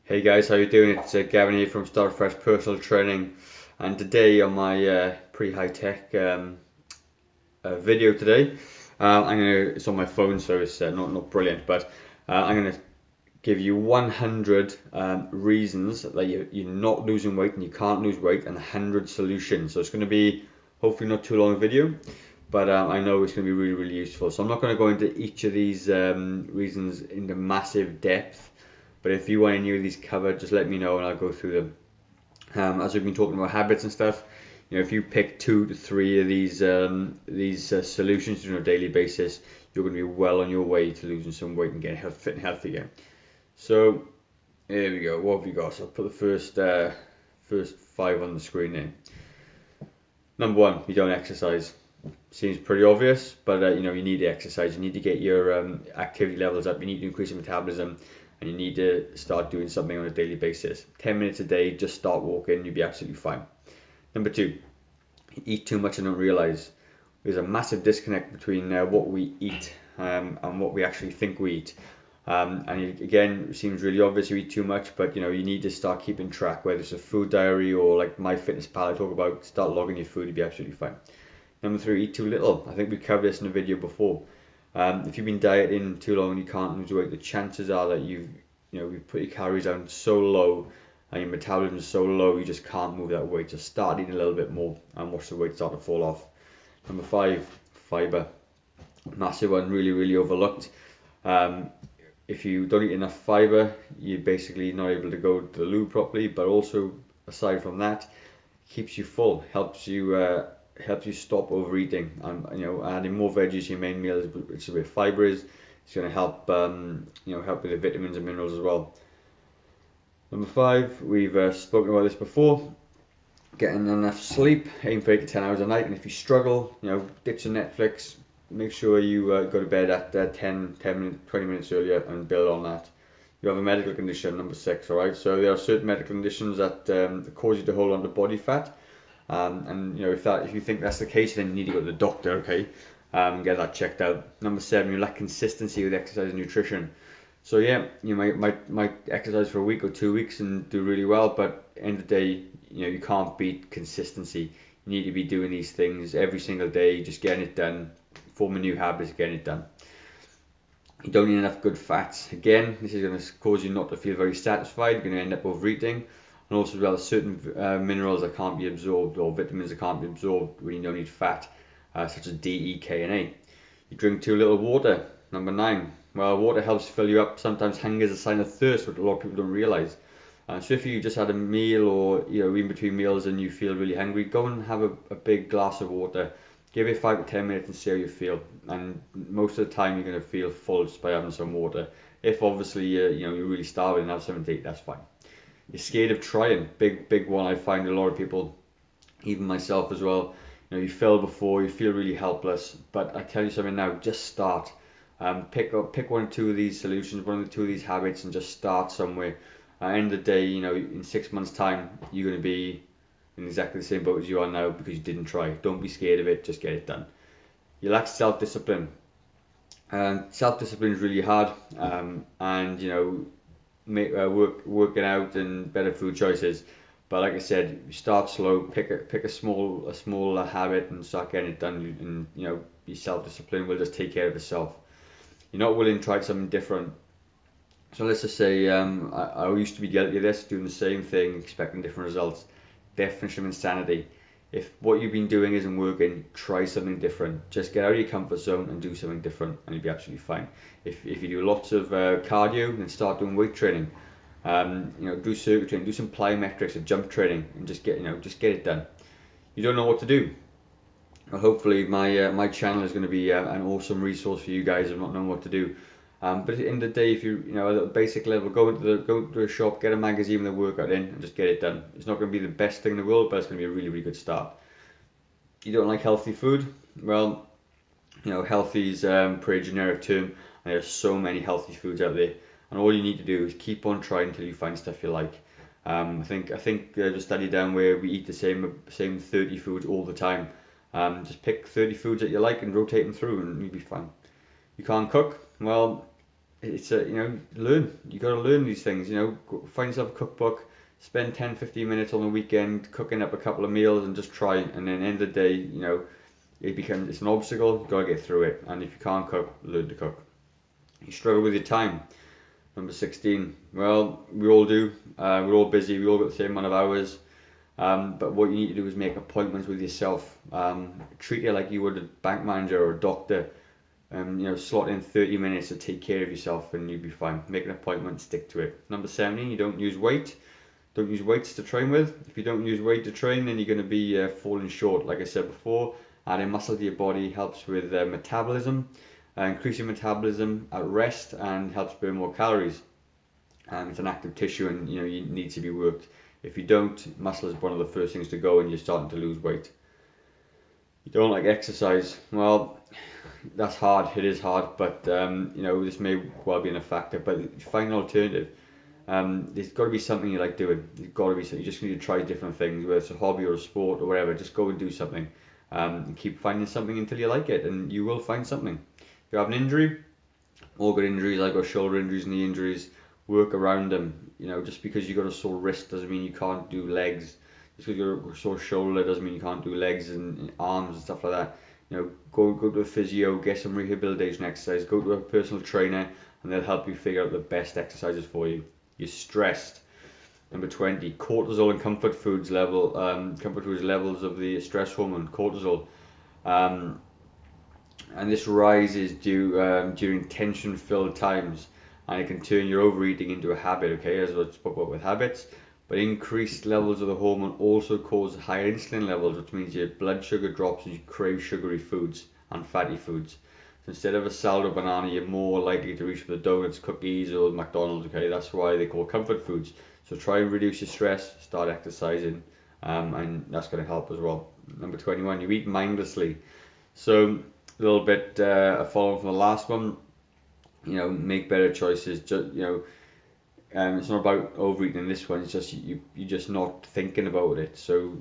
Hey guys, how you doing? It's Gavin here from Start Fresh Personal Training, and today on my pretty high tech video today, it's on my phone, so it's not brilliant, but I'm gonna give you 100 reasons that you're not losing weight and you can't lose weight, and 100 solutions. So it's going to be hopefully not too long a video, but I know it's going to be really useful. So I'm not going to go into each of these reasons into massive depth. But if you want any of these covered, just let me know and I'll go through them. As we've been talking about habits and stuff, if you pick 2 to 3 of these solutions on a daily basis, you're going to be well on your way to losing some weight and getting fit and healthy again. So here we go. What have we got? So I'll put the first 5 on the screen there. Number 1, you don't exercise. Seems pretty obvious, but you need to exercise. You need to get your activity levels up. You need to increase your metabolism. And you need to start doing something on a daily basis. 10 minutes a day, just start walking, you'll be absolutely fine. Number 2, you eat too much and don't realize. There's a massive disconnect between what we eat and what we actually think we eat. And again, it seems really obvious you eat too much, but you need to start keeping track, whether it's a food diary or like MyFitnessPal I talk about, start logging your food, you'll be absolutely fine. Number 3, eat too little. I think we covered this in a video before. If you've been dieting too long and you can't lose weight, the chances are that you've put your calories down so low and your metabolism is so low you just can't move that weight. Just start eating a little bit more and watch the weight start to fall off. Number 5, fiber. Massive one, really overlooked. If you don't eat enough fiber, you're basically not able to go to the loo properly, but also aside from that, keeps you full, helps you stop overeating, and adding more veggies to your main meal, which is where fiber is. It's going to help help with the vitamins and minerals as well. Number 5, we've spoken about this before. Getting enough sleep. Aim for 8 to 10 hours a night, and if you struggle, ditch the Netflix. Make sure you go to bed at 10 minutes, 20 minutes earlier, and build on that. You have a medical condition, number 6. All right, so there are certain medical conditions that cause you to hold on to body fat. And if you think that's the case, then you need to go to the doctor, okay, get that checked out. Number 7, you lack consistency with exercise and nutrition. So yeah, you might exercise for a week or 2 weeks and do really well, but at the end of the day, you can't beat consistency. You need to be doing these things every single day, just getting it done, forming new habits, getting it done. You don't eat enough good fats. Again, this is going to cause you not to feel very satisfied. You're going to end up overeating. And also as well, certain minerals that can't be absorbed, or vitamins that can't be absorbed when you don't need fat, such as D, E, K and A. You drink too little water. Number 9. Well, water helps fill you up. Sometimes hunger is a sign of thirst, which a lot of people don't realise. So if you just had a meal, or in between meals and you feel really hungry, go and have a big glass of water. Give it 5 to 10 minutes and see how you feel. And most of the time you're going to feel full just by having some water. If obviously you're really starving and have something to eat, that's fine. You're scared of trying. Big one. I find a lot of people, even myself as well, you fail before, you feel really helpless, but I tell you something now, just start. Pick 1 or 2 of these solutions, 1 or 2 of these habits, and just start somewhere. At the end of the day, in 6 months time, you're going to be in exactly the same boat as you are now because you didn't try. Don't be scared of it, just get it done. You lack self-discipline. Self-discipline is really hard, and working out and better food choices. But like I said, you start slow, pick a small habit and start getting it done, and your self-discipline will just take care of itself. You're not willing to try something different. So let's just say I used to be guilty of this, doing the same thing, expecting different results. Definition of insanity. If what you've been doing isn't working, try something different. Just get out of your comfort zone and do something different, and you'll be absolutely fine. If you do lots of cardio, then start doing weight training. Do circuit training, do some plyometrics or jump training, and just get it done. You don't know what to do. Well, hopefully my channel is going to be an awesome resource for you guys who not knowing what to do. But at the end of the day, if you at a basic level, go to a shop, get a magazine with a workout in, and just get it done. It's not going to be the best thing in the world, but it's going to be a really good start. You don't like healthy food? Well, healthy is a pretty generic term, and there's so many healthy foods out there. And all you need to do is keep on trying until you find stuff you like. I think there's a study down where we eat the same 30 foods all the time. Just pick 30 foods that you like and rotate them through, and you'll be fine. You can't cook? Well, it's a, learn. You got to learn these things. Find yourself a cookbook. Spend 10-15 minutes on the weekend cooking up a couple of meals and just try. And then end of the day, it's an obstacle. You got to get through it. And if you can't cook, learn to cook. You struggle with your time. Number 16. Well, we all do. We're all busy. We all got the same amount of hours. But what you need to do is make appointments with yourself. Treat it like you would a bank manager or a doctor. Slot in 30 minutes to take care of yourself and you'll be fine. Make an appointment, stick to it. Number 17, you don't use weight. Don't use weights to train with. If you don't use weight to train, then you're going to be falling short. Like I said before, adding muscle to your body helps with metabolism, increasing metabolism at rest, and helps burn more calories. It's an active tissue, and you need to be worked. If you don't, muscle is one of the first things to go, and you're starting to lose weight. You don't like exercise. Well, that's hard. It is hard, but this may well be a factor. But find an alternative. There's got to be something you like doing. There's got to be something. You just need to try different things, whether it's a hobby or a sport or whatever. Just go and do something. And keep finding something until you like it, and you will find something. If you have an injury, all good injuries. I've got shoulder injuries, knee injuries. Work around them. Just because you got a sore wrist doesn't mean you can't do legs. Just because you got a sore shoulder doesn't mean you can't do legs and arms and stuff like that. Go to a physio, get some rehabilitation exercise, go to a personal trainer, and they'll help you figure out the best exercises for you. You're stressed. Number 20, cortisol and comfort foods levels of the stress hormone cortisol, and this rises during tension-filled times, and it can turn your overeating into a habit. Okay, as I spoke about with habits. But increased levels of the hormone also cause higher insulin levels, which means your blood sugar drops and you crave sugary foods and fatty foods. So instead of a salad or banana, you're more likely to reach for the donuts, cookies, or McDonald's. Okay, that's why they call comfort foods. So try and reduce your stress, start exercising, and that's going to help as well. Number 21, you eat mindlessly. So a little bit following from the last one. Make better choices. It's not about overeating in this one. It's just you're just not thinking about it. So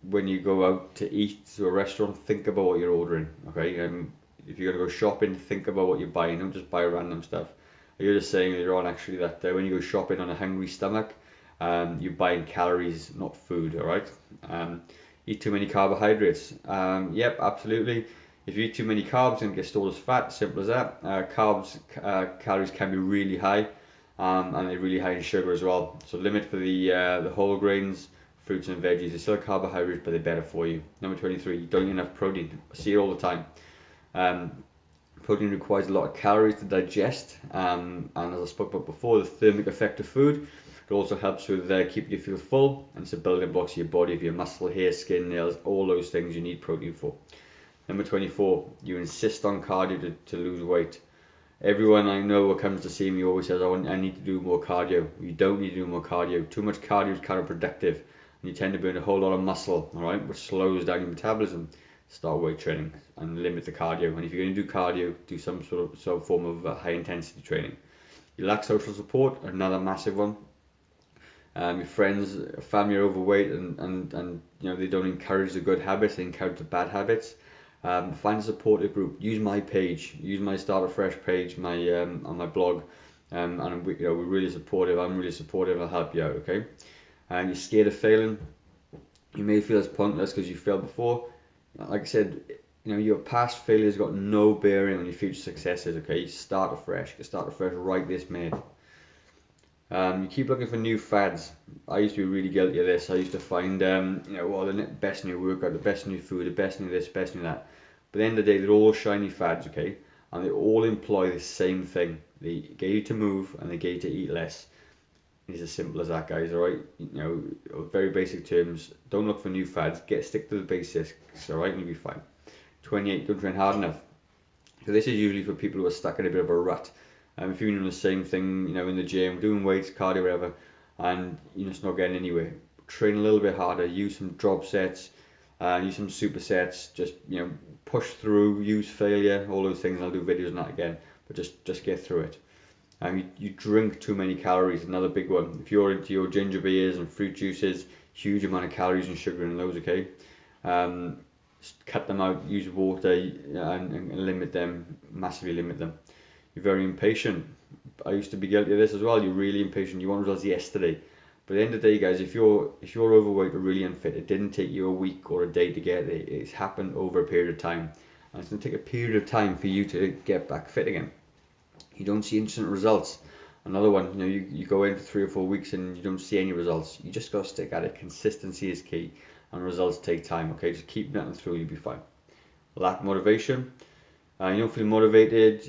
when you go out to eat to a restaurant, think about what you're ordering. Okay, if you're gonna go shopping, think about what you're buying. Don't just buy random stuff. You're just saying earlier on actually that when you go shopping on a hungry stomach, you're buying calories, not food. All right. Eat too many carbohydrates. Yep, absolutely. If you eat too many carbs, and get stored as fat. Simple as that. Calories can be really high. And they're really high in sugar as well. So limit for the whole grains, fruits and veggies. They're still carbohydrates, but they're better for you. Number 23, you don't eat enough protein. I see it all the time. Protein requires a lot of calories to digest, and as I spoke about before, the thermic effect of food. It also helps with keeping you feel full, and it's a building blocks of your body, of your muscle, hair, skin, nails, all those things you need protein for. Number 24, you insist on cardio to lose weight. Everyone I know who comes to see me always says, I need to do more cardio. You don't need to do more cardio. Too much cardio is counterproductive, and you tend to burn a whole lot of muscle, all right, which slows down your metabolism. Start weight training and limit the cardio. And if you're going to do cardio, do some form of high intensity training. You lack social support, another massive one. Your friends, family are overweight, and they don't encourage the good habits; they encourage the bad habits. Find a supportive group. Use my page. Use my Start Afresh page, on my blog, and we're really supportive. I'm really supportive. I'll help you out. Okay. You're scared of failing. You may feel it's pointless because you failed before. Like I said, your past failures got no bearing on your future successes. Okay. Start afresh. Start afresh right this minute. You keep looking for new fads. I used to be really guilty of this. I used to find, the best new workout, the best new food, the best new this, best new that. But at the end of the day, they're all shiny fads, okay? And they all employ the same thing. They get you to move and they get you to eat less. It's as simple as that, guys, alright? Very basic terms. Don't look for new fads. Stick to the basics, alright? And you'll be fine. 28, don't train hard enough. So this is usually for people who are stuck in a bit of a rut. If you're doing the same thing, in the gym, doing weights, cardio, whatever, and you're just not getting anywhere, train a little bit harder. Use some drop sets, use some supersets. Just push through. Use failure. All those things. I'll do videos on that again, but just get through it. You drink too many calories. Another big one. If you're into your ginger beers and fruit juices, huge amount of calories and sugar in those. Okay. Cut them out. Use water and limit them. Massively limit them. You're very impatient. I used to be guilty of this as well. You're really impatient. You want results yesterday. But at the end of the day, guys, if you're overweight or really unfit, it didn't take you a week or a day to get it. It's happened over a period of time, and it's going to take a period of time for you to get back fit again. You don't see instant results. Another one, you go in for 3 or 4 weeks and you don't see any results. You just got to stick at it. Consistency is key, and results take time. Okay, just keep nothing through, you'll be fine. Lack motivation. You don't feel motivated,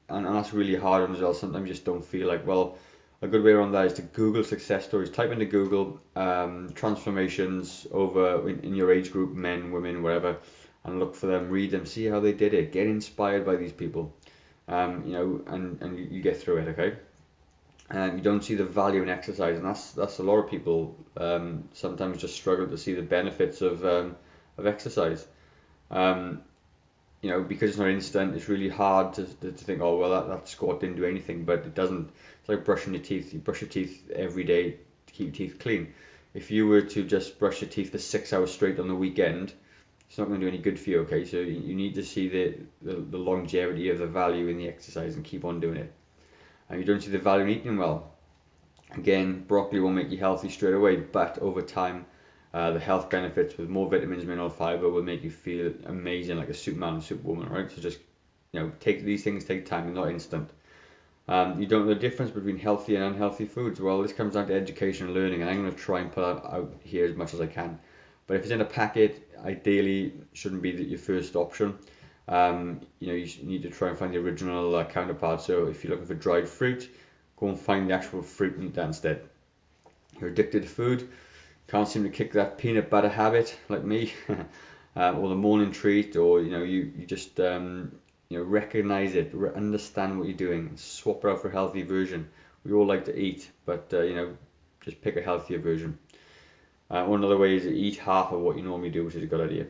and that's really hard as well. Sometimes you just don't feel like, well, a good way around that is to Google success stories. Type into Google transformations over in your age group, men, women, whatever, and look for them, read them, see how they did it, get inspired by these people, and you get through it, okay? You don't see the value in exercise, and that's a lot of people sometimes just struggle to see the benefits of exercise. Because it's not instant, it's really hard to think, oh, well, that squat didn't do anything, but it doesn't. It's like brushing your teeth. You brush your teeth every day to keep your teeth clean. If you were to just brush your teeth for 6 hours straight on the weekend, it's not going to do any good for you, okay? So you need to see the longevity of the value in the exercise and keep on doing it. And you don't see the value in eating well. Again, broccoli won't make you healthy straight away, but over time, the health benefits with more vitamins, mineral, fiber will make you feel amazing, like a Superman, Superwoman, right? So just, take these things, take time, not instant. You don't know the difference between healthy and unhealthy foods. Well, this comes down to education and learning, and I'm going to try and put that out here as much as I can. But if it's in a packet, ideally shouldn't be your first option. You need to try and find the original counterpart. So if you're looking for dried fruit, go and find the actual fruit and eat that instead. You're addicted to food, can't seem to kick that peanut butter habit like me, or the morning treat, or you just recognize it, understand what you're doing, swap it out for a healthy version. We all like to eat, but just pick a healthier version. One other way is to eat half of what you normally do, which is a good idea.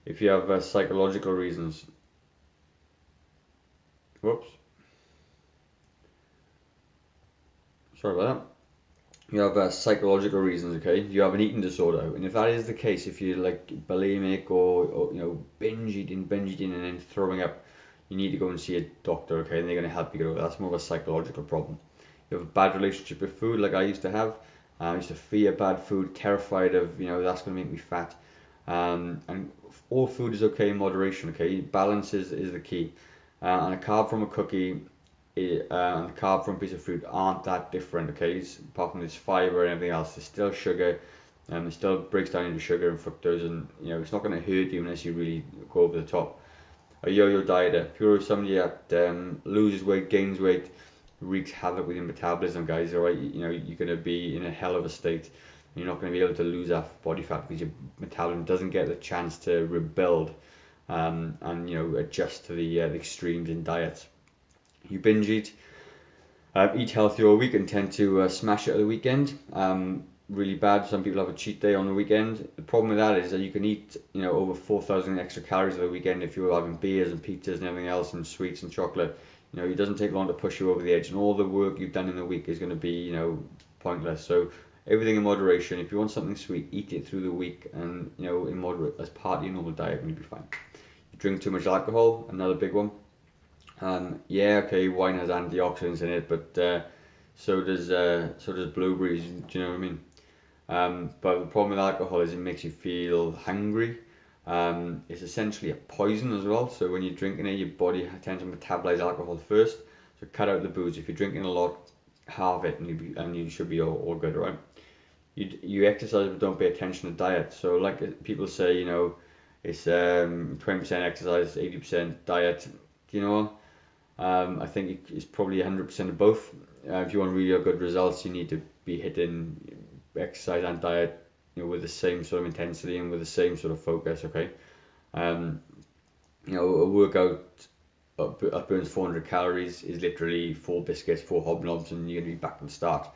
If you have psychological reasons, whoops, sorry about that. You have psychological reasons, okay? You have an eating disorder, and if that is the case, if you're like bulimic or binge eating and then throwing up, you need to go and see a doctor, okay? And they're going to help you get over that. That's more of a psychological problem. You have a bad relationship with food, like I used to have. I used to fear bad food, terrified of that's going to make me fat. And all food is okay in moderation, okay? Balance is the key. And a carb from a cookie and the carb from a piece of fruit aren't that different, okay? Apart from this fiber and everything else, there's still sugar, it still breaks down into sugar and fructose, and it's not going to hurt you unless you really go over the top. A yo-yo dieter, if you're somebody that loses weight, gains weight, wreaks havoc with your metabolism, guys, alright? You're going to be in a hell of a state. You're not going to be able to lose that body fat because your metabolism doesn't get the chance to rebuild and adjust to the extremes in diets. You binge eat healthy all week and tend to smash it at the weekend. Really bad. Some people have a cheat day on the weekend. The problem with that is that you can eat over 4,000 extra calories at the weekend if you're having beers and pizzas and everything else and sweets and chocolate. It doesn't take long to push you over the edge, and all the work you've done in the week is going to be pointless. So everything in moderation. If you want something sweet, eat it through the week, and in moderate as part of your normal diet, and you'll be fine. You drink too much alcohol, another big one. Okay, wine has antioxidants in it, but so does blueberries. Do you know what I mean? But the problem with alcohol is it makes you feel hungry. It's essentially a poison as well. So when you're drinking it, your body tends to metabolize alcohol first. So cut out the booze. If you're drinking a lot, halve it, and you should be all good, right? You exercise, but don't pay attention to diet. So like people say, it's 20% exercise, 80% diet. I think it's probably 100% of both. If you want really good results, you need to be hitting exercise and diet, with the same sort of intensity and with the same sort of focus. Okay, a workout that burns 400 calories is literally 4 biscuits, 4 hobnobs, and you're gonna be back to the start.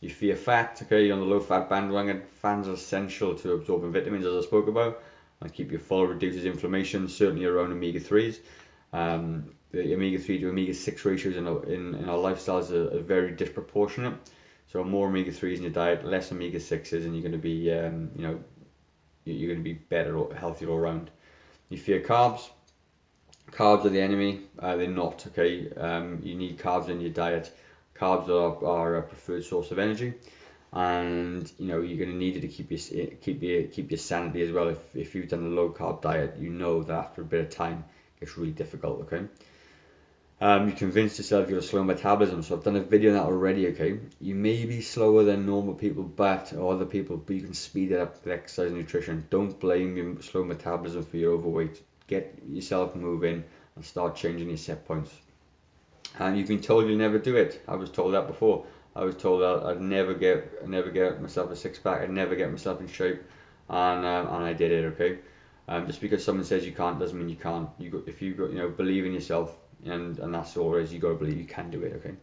You fear fat, okay? You're on the low fat bandwagon. Fats are essential to absorbing vitamins, as I spoke about, and keep you full, reduces inflammation, certainly around omega-3s. The omega-3 to omega-6 ratios in our lifestyles are very disproportionate. So more omega-3s in your diet, less omega-6s, and you're going to be you're going to be better, healthier all around. You fear carbs. Carbs are the enemy. They're not, okay. You need carbs in your diet. Carbs are a preferred source of energy, and you're going to need it to keep your sanity as well. If you've done a low carb diet, you know that after a bit of time it gets really difficult. Okay. You convinced yourself you have a slow metabolism, so I've done a video on that already. Okay, you may be slower than normal people, or other people, but you can speed it up with exercise and nutrition. Don't blame your slow metabolism for your overweight. Get yourself moving and start changing your set points. And you've been told you'll never do it. I was told that before. I was told that I'd never get myself a six pack. I'd never get myself in shape, and I did it. Okay, just because someone says you can't doesn't mean you can't. If you believe in yourself, and that's all it is. You got to believe you can do it. Okay,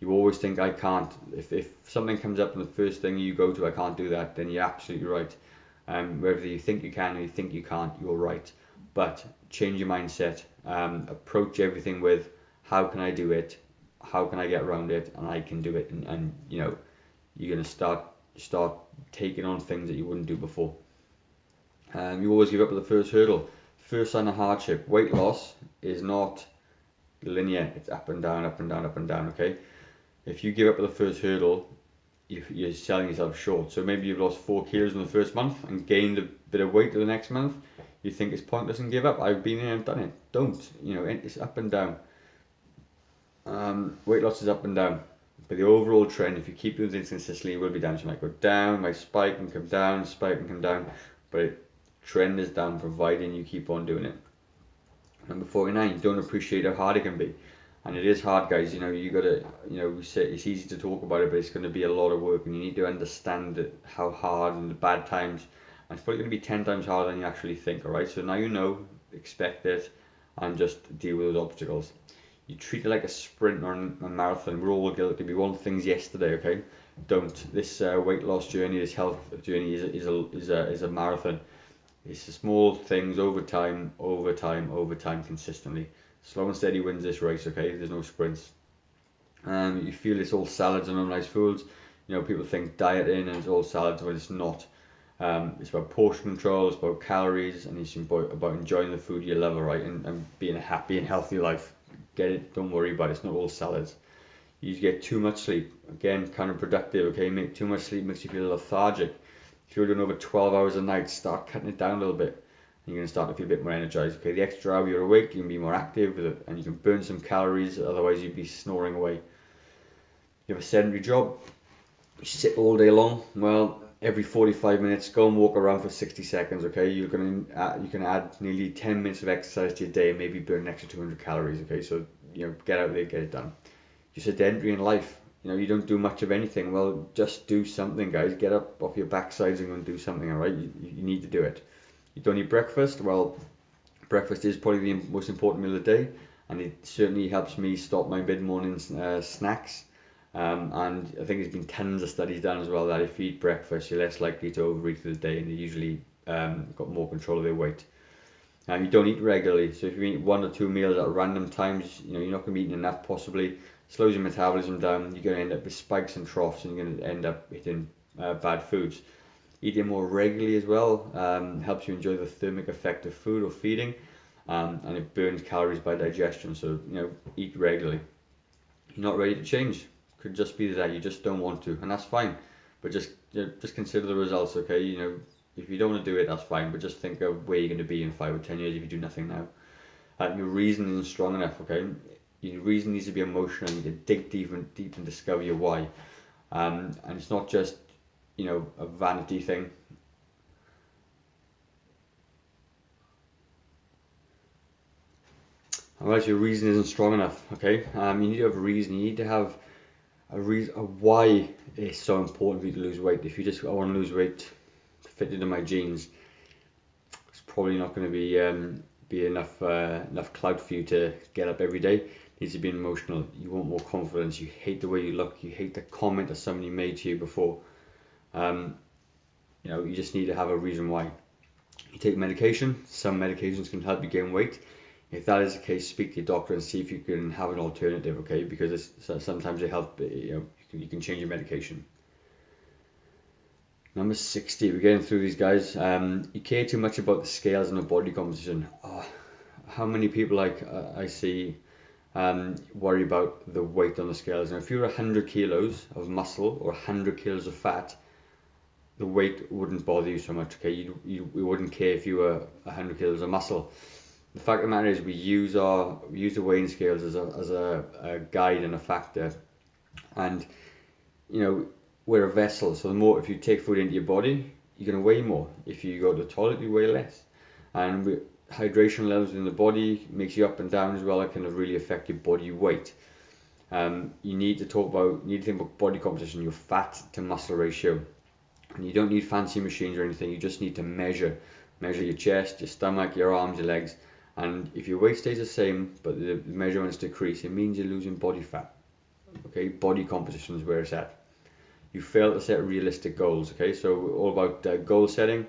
you always think I can't. If something comes up and the first thing you go to, I can't do that, then you're absolutely right. Whether you think you can or you think you can't, you're right. But change your mindset. Approach everything with how can I do it? How can I get around it? And I can do it. And you're gonna start taking on things that you wouldn't do before. You always give up at the first hurdle. First sign of hardship. Weight loss is not linear. It's up and down, up and down, up and down. Okay. If you give up at the first hurdle, you're selling yourself short. So maybe you've lost 4 kilos in the first month and gained a bit of weight the next month. You think it's pointless and give up. I've been there and done it. Don't. It's up and down. Weight loss is up and down, but the overall trend, if you keep doing things consistently, will be down. So you might go down, might spike and come down, spike and come down, but trend is down providing you keep on doing it. Number 49, don't appreciate how hard it can be. And it is hard, guys. You gotta, we say it's easy to talk about it, but it's going to be a lot of work, and you need to understand how hard and the bad times. And it's probably going to be 10 times harder than you actually think. All right, so now expect it, and just deal with those obstacles. You treat it like a sprint or a marathon. We're all guilty. We won things yesterday, okay? Don't. This weight loss journey, this health journey is a marathon. It's the small things over time, consistently. Slow and steady wins this race, okay? There's no sprints. You feel it's all salads and nice foods. People think dieting and it's all salads, but it's not. It's about portion control, it's about calories, and it's about enjoying the food you love, right? And being a happy and healthy life. Get it, don't worry about it, it's not all salads. You get too much sleep, again, counterproductive, okay? Too much sleep makes you feel lethargic. If you're doing over 12 hours a night, start cutting it down a little bit. You're going to start to feel a bit more energized, okay? The extra hour you're awake, you can be more active with it, and you can burn some calories, otherwise you'd be snoring away. You have a sedentary job, you sit all day long, well, every 45 minutes, go and walk around for 60 seconds, okay? You can add nearly 10 minutes of exercise to your day and maybe burn an extra 200 calories, okay? So, get out there, get it done. You're sedentary in life, you don't do much of anything. Well, just do something, guys. Get up off your backsides and go and do something, all right? You need to do it. You don't eat breakfast. Well, breakfast is probably the most important meal of the day, and it certainly helps me stop my mid-morning snacks. And I think there's been tons of studies done as well that if you eat breakfast, you're less likely to overeat for the day, and you usually got more control of their weight. You don't eat regularly, so if you eat 1 or 2 meals at random times, you're not going to be eating enough possibly. Slows your metabolism down. You're going to end up with spikes and troughs, and you're going to end up eating bad foods. Eating more regularly as well helps you enjoy the thermic effect of food or feeding, and it burns calories by digestion. So eat regularly. You're not ready to change. Could just be that you just don't want to, and that's fine. But just consider the results, okay? If you don't want to do it, that's fine. But just think of where you're going to be in 5 or 10 years if you do nothing now. Your reason isn't strong enough, okay? Your reason needs to be emotional. You need to dig deep and discover your why. And it's not just a vanity thing. Otherwise, your reason isn't strong enough, okay? You need to have a reason. You need to have a why it's so important for you to lose weight. If you just, I want to lose weight to fit into my jeans, it's probably not going to be enough clout for you to get up every day. It needs to be emotional. You want more confidence. You hate the way you look. You hate the comment that somebody made to you before. You just need to have a reason why. You take medication. Some medications can help you gain weight. If that is the case, speak to your doctor and see if you can have an alternative, okay? Because sometimes they help, you can change your medication. Number 60, we're getting through these, guys. You care too much about the scales and the body composition. how many people I see worry about the weight on the scales. And if you're 100 kilos of muscle or 100 kilos of fat, the weight wouldn't bother you so much. Okay, you wouldn't care if you were 100 kilos of muscle. The fact of the matter is, we use the weighing scales as a guide and a factor, and we're a vessel. So the more, if you take food into your body, you're going to weigh more. If you go to the toilet, you weigh less. And hydration levels in the body makes you up and down as well. It can really affect your body weight. You need to think about body composition, your fat to muscle ratio. And you don't need fancy machines or anything. You just need to measure your chest, your stomach, your arms, your legs. And if your weight stays the same, but the measurements decrease, it means you're losing body fat. Okay, body composition is where it's at. You fail to set realistic goals. Okay, so all about goal setting.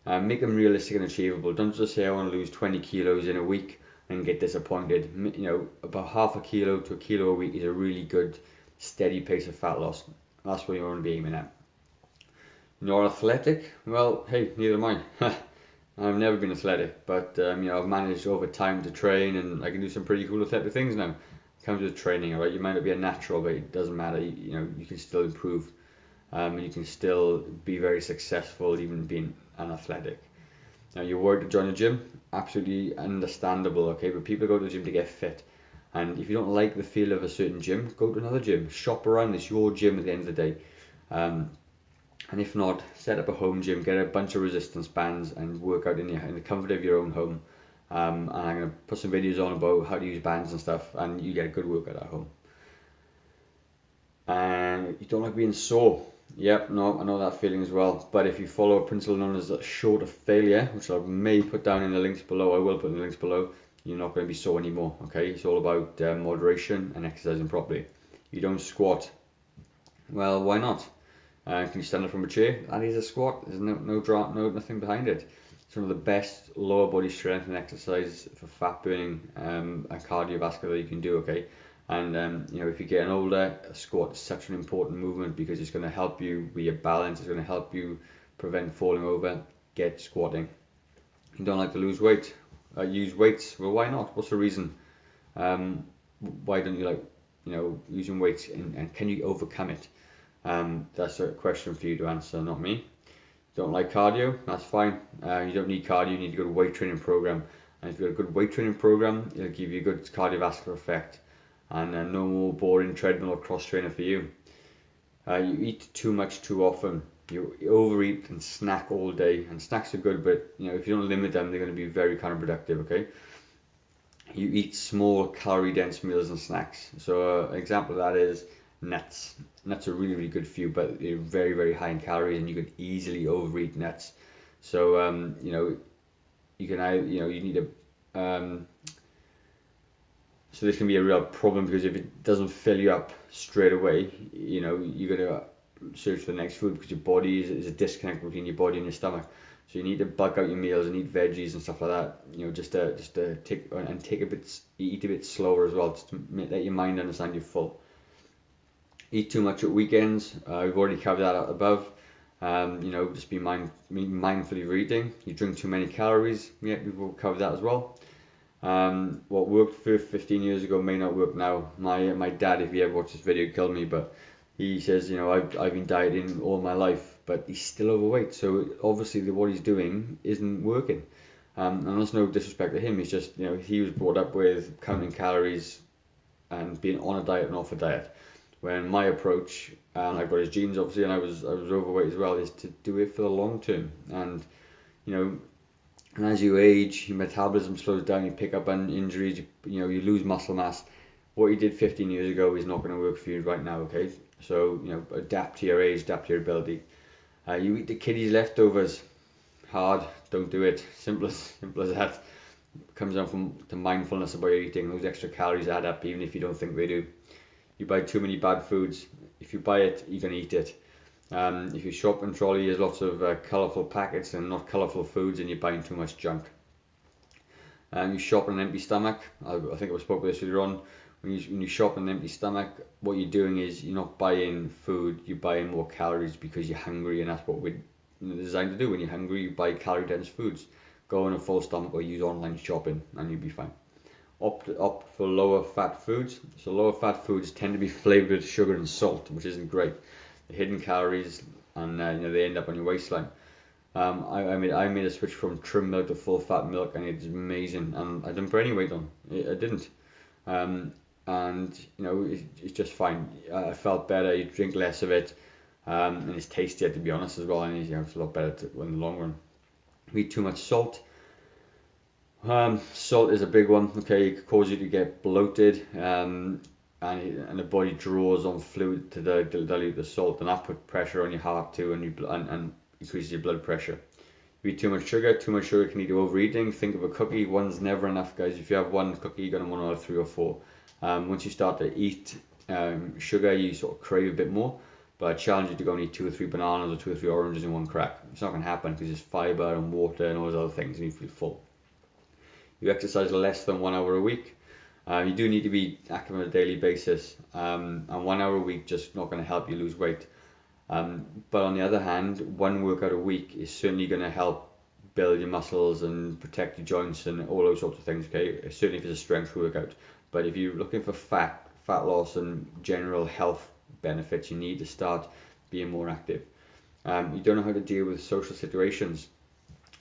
Make them realistic and achievable. Don't just say I want to lose 20 kilos in a week and get disappointed. About half a kilo to a kilo a week is a really good, steady pace of fat loss. That's what you want to be aiming at. You're athletic? Well, hey, neither am I. I've never been athletic, but I've managed over time to train, and I can do some pretty cool athletic things now. It comes with training, alright? You might not be a natural, but it doesn't matter. You can still improve, and you can still be very successful even being unathletic. Now, you're worried to join a gym? Absolutely understandable, okay? But people go to the gym to get fit, and if you don't like the feel of a certain gym, go to another gym. Shop around. It's your gym at the end of the day. And if not, set up a home gym, get a bunch of resistance bands and work out in the comfort of your own home. And I'm going to put some videos on about how to use bands and stuff, and you get a good workout at home. And you don't like being sore. Yep, no, I know that feeling as well. But if you follow a principle known as short of failure, which I may put down in the links below, I will put in the links below, you're not going to be sore anymore, okay? It's all about moderation and exercising properly. You don't squat. Well, why not? Can you stand up from a chair? That is a squat. There's nothing behind it. It's one of the best lower body strength and exercise for fat burning and cardiovascular you can do. Okay, and if you're getting older, a squat is such an important movement because it's going to help you with your balance. It's going to help you prevent falling over. Get squatting. You don't like to lose weight? Use weights. Well, why not? What's the reason? Why don't you like using weights, and can you overcome it? That's a question for you to answer, not me. Don't like cardio? That's fine. You don't need cardio, you need a good weight training program. And if you've got a good weight training program, it'll give you a good cardiovascular effect. And no more boring treadmill or cross trainer for you. You eat too much too often. You overeat and snack all day. And snacks are good, but if you don't limit them, they're going to be very counterproductive. Okay. You eat small calorie dense meals and snacks. So an example of that is nuts. Nuts are really, really good for you, but they're very, very high in calories, and you can easily overeat nuts. So you can you need a so this can be a real problem, because if it doesn't fill you up straight away, you're gonna search for the next food, because your body is a disconnect between your body and your stomach. So you need to bulk out your meals and eat veggies and stuff like that. Just to eat a bit slower as well, just to let your mind understand you're full. Eat too much at weekends. We've already covered that up above. Just be mindful of your eating. You drink too many calories. Yeah, we've covered that as well. What worked for 15 years ago may not work now. My dad, if he ever watched this video, he'd kill me, but he says, I've been dieting all my life, but he's still overweight. So obviously what he's doing isn't working. And there's no disrespect to him. He's just, he was brought up with counting calories and being on a diet and off a diet. When my approach, and I've got his genes obviously, and I was overweight as well, is to do it for the long term. And and as you age, your metabolism slows down, you pick up on injuries, you lose muscle mass. What you did 15 years ago is not going to work for you right now, okay? So adapt to your age, adapt to your ability. You eat the kiddies' leftovers. Hard, don't do it. Simple as that. It comes down to mindfulness about your eating. Those extra calories add up, even if you don't think they do. You buy too many bad foods. If you buy it, you're going to eat it. If you shop and trolley, there's lots of colourful packets and not colourful foods, and you're buying too much junk. You shop on an empty stomach. I think I spoke about this earlier on. When you shop on an empty stomach, what you're doing is you're not buying food, you're buying more calories because you're hungry, and that's what we're designed to do. When you're hungry, you buy calorie dense foods. Go on a full stomach or use online shopping and you'll be fine. Opt for lower fat foods. So lower fat foods tend to be flavored with sugar and salt, which isn't great. The hidden calories, and they end up on your waistline. I made a switch from trim milk to full fat milk, and it's amazing. And I didn't put any weight on. I didn't. And it's just fine. I felt better. You drink less of it, and it's tastier, to be honest, as well. And it's a lot better in the long run. We eat too much salt. Salt is a big one. Okay, it can cause you to get bloated, and the body draws on fluid to dilute the salt, and that puts pressure on your heart too, and increases your blood pressure. You eat too much sugar can lead to overeating. Think of a cookie. One's never enough, guys. If you have one cookie, you're gonna want to have 3 or 4. Once you start to eat sugar, you sort of crave a bit more. But I challenge you to go and eat 2 or 3 bananas or 2 or 3 oranges in one crack. It's not gonna happen because there's fiber and water and all those other things, and you feel full. You exercise less than 1 hour a week. You do need to be active on a daily basis, and 1 hour a week just not going to help you lose weight. But on the other hand, 1 workout a week is certainly going to help build your muscles and protect your joints and all those sorts of things. Okay, certainly if it's a strength workout. But if you're looking for fat loss and general health benefits, you need to start being more active. You don't know how to deal with social situations.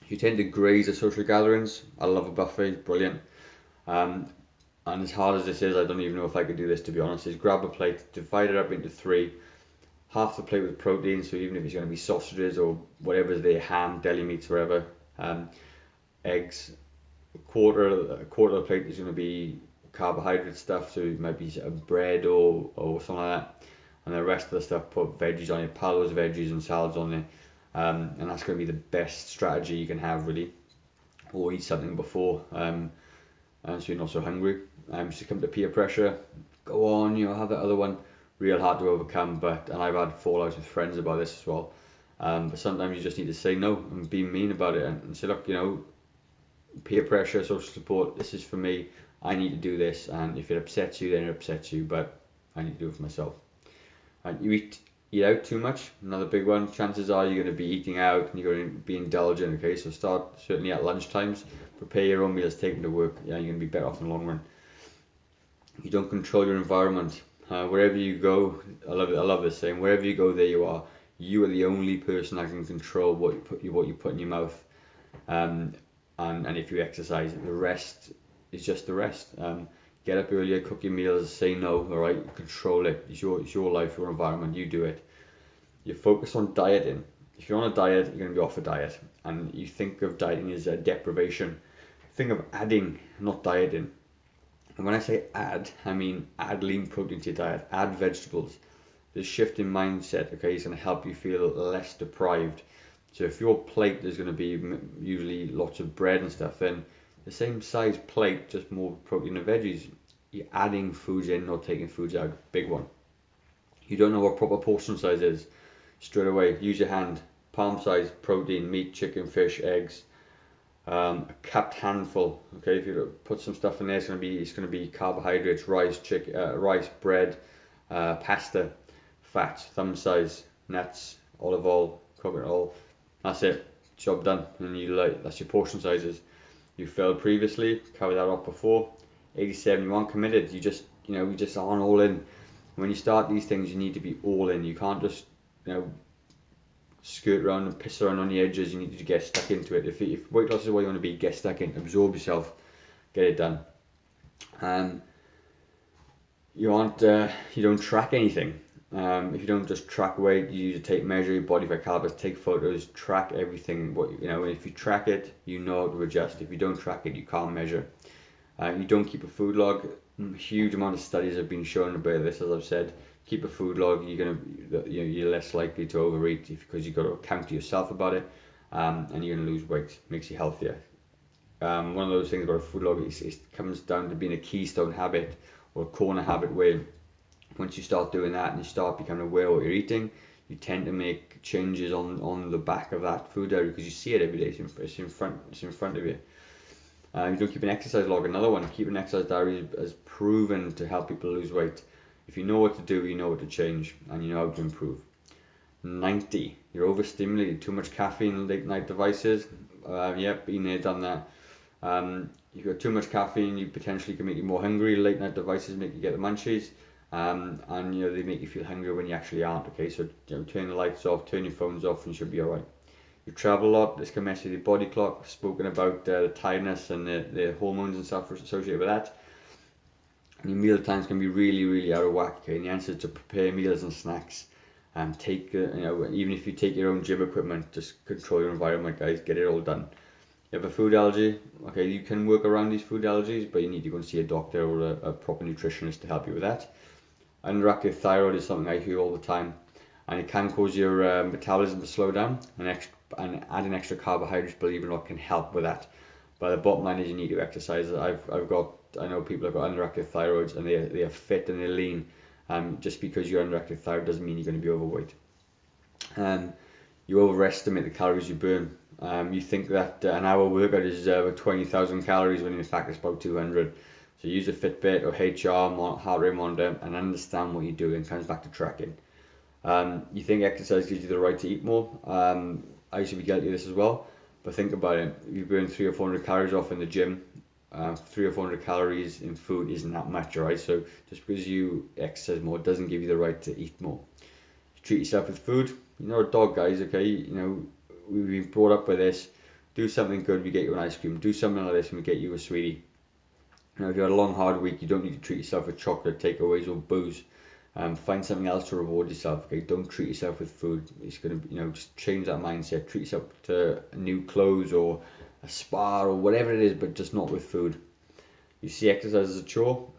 You tend to graze at social gatherings. I love a buffet, brilliant. And as hard as this is, I don't even know if I could do this, to be honest, is grab a plate, divide it up into 3, half the plate with protein, so even if it's going to be sausages or whatever's there, ham, deli meats, whatever, eggs, a quarter of the plate is going to be carbohydrate stuff, so it might be a bread or something like that, and the rest of the stuff, put veggies on it, pile those veggies and salads on there. And that's going to be the best strategy you can have, really. Or eat something before, and so you're not so hungry. Succumb to peer pressure. Go on, have that other one. Real hard to overcome, and I've had fallouts with friends about this as well. But sometimes you just need to say no and be mean about it and say, look, peer pressure, social support. This is for me. I need to do this, and if it upsets you, then it upsets you. But I need to do it for myself. And you eat out too much, another big one. Chances are you're going to be eating out and you're going to be indulgent. Okay, so start certainly at lunch times, prepare your own meals, take them to work. You're going to be better off in the long run. You don't control your environment. Wherever you go, I love this saying, wherever you go, there you are. You are the only person that can control what you put in your mouth, and if you exercise, the rest is just the rest. Get up earlier, cook your meals, say no, alright, control it. It's your life, your environment, you do it. You focus on dieting. If you're on a diet, you're going to be off a diet. And you think of dieting as a deprivation. Think of adding, not dieting. And when I say add, I mean add lean protein to your diet, add vegetables. This shift in mindset, okay, is going to help you feel less deprived. So if your plate is going to be usually lots of bread and stuff, then the same size plate, just more protein and veggies. You're adding foods in, not taking foods out. Big one. You don't know what proper portion size is. Straight away, use your hand. Palm size, protein, meat, chicken, fish, eggs. A cupped handful. Okay, if you put some stuff in there, it's going to be carbohydrates, rice, bread, pasta, fats, thumb size, nuts, olive oil, coconut oil. That's it. Job done. And that's your portion sizes. You failed previously, covered that up before. 87, you aren't committed. You just aren't all in. When you start these things, you need to be all in. You can't just skirt around and piss around on the edges. You need to get stuck into it. If weight loss is what you want to be, get stuck in, absorb yourself, get it done. You don't track anything. If you don't just track weight, you use a tape measure, your body fat calipers, take photos, track everything. And if you track it, you know how to adjust. If you don't track it, you can't measure. You don't keep a food log. A huge amount of studies have been shown about this, as I've said. Keep a food log. You're less likely to overeat because you've got to account to yourself about it, and you're going to lose weight. Makes you healthier. One of those things about a food log is it comes down to being a keystone habit or a corner habit where once you start doing that and you start becoming aware of what you're eating, you tend to make changes on the back of that food diary because you see it every day. It's in front of you. You don't keep an exercise log. Another one, keep an exercise diary is proven to help people lose weight. If you know what to do, you know what to change, and you know how to improve. 90. You're overstimulated, too much caffeine in late night devices. Yep, been there, done that. You've got too much caffeine, you potentially can make you more hungry. Late night devices make you get the munchies, and they make you feel hungry when you actually aren't. Okay, so turn the lights off, turn your phones off, and you should be alright. You travel a lot, this can mess with your body clock. I've spoken about the tiredness and the hormones and stuff associated with that. And your meal times can be really, really out of whack. Okay, and the answer is to prepare meals and snacks. Take even if you take your own gym equipment, just control your environment, guys. Get it all done. You have a food allergy, okay, you can work around these food allergies, but you need to go and see a doctor or a proper nutritionist to help you with that. Underactive thyroid is something I hear all the time, and it can cause your metabolism to slow down, and adding extra carbohydrates, believe it or not, can help with that. But the bottom line is you need to exercise. I know people have got underactive thyroids, and they are fit and they're lean. Just because you're underactive thyroid doesn't mean you're going to be overweight. You overestimate the calories you burn. You think that an hour workout is about 20,000 calories when in fact it's about 200. So use a Fitbit or HR, heart rate monitor, and understand what you're doing. It comes back to tracking. You think exercise gives you the right to eat more. I used to be guilty of this as well, but think about it. You burn 300 or 400 calories off in the gym. 300 or 400 calories in food isn't that much, alright? So just because you exercise more doesn't give you the right to eat more. You treat yourself with food. You're not a dog, guys, okay? We've been brought up with this. Do something good, we get you an ice cream. Do something like this and we get you a sweetie. If you had a long, hard week, you don't need to treat yourself with chocolate, takeaways, or booze. Find something else to reward yourself. Okay, don't treat yourself with food. It's gonna, just change that mindset. Treat yourself to new clothes or a spa or whatever it is, but just not with food. You see exercise as a chore.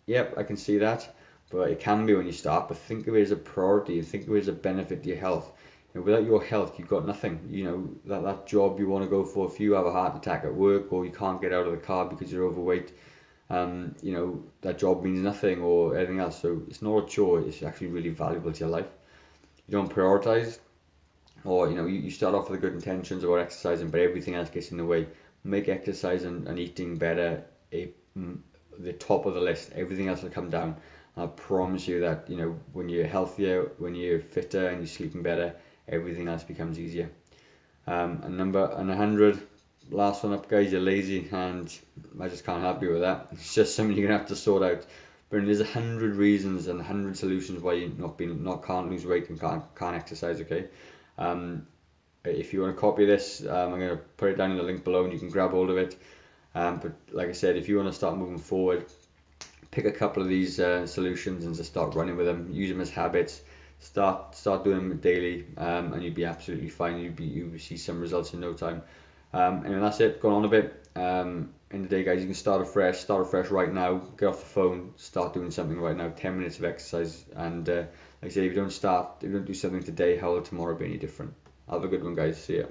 Yep, I can see that, but it can be when you start. But think of it as a priority and think of it as a benefit to your health. Without your health, you've got nothing. That job you want to go for, if you have a heart attack at work or you can't get out of the car because you're overweight, that job means nothing or anything else. So it's not a chore, it's actually really valuable to your life. You don't prioritize, or you start off with good intentions about exercising, but everything else gets in the way. Make exercise and eating better the top of the list. Everything else will come down. I promise you that when you're healthier, when you're fitter and you're sleeping better, everything else becomes easier. And 100, last one up, guys, you're lazy, and I just can't help you with that. It's just something you're gonna have to sort out. But there's 100 reasons and 100 solutions why you can't lose weight and can't exercise. Okay. If you want to copy this, I'm gonna put it down in the link below, and you can grab hold of it. But like I said, if you want to start moving forward, pick a couple of these solutions and just start running with them. Use them as habits. Start doing them daily, and you'll be absolutely fine. You'll see some results in no time. And that's it. Going on a bit. In the day, guys, you can start afresh right now. Get off the phone, start doing something right now. 10 minutes of exercise, and like I said, if you don't do something today, how will tomorrow be any different? Have a good one, guys. See ya.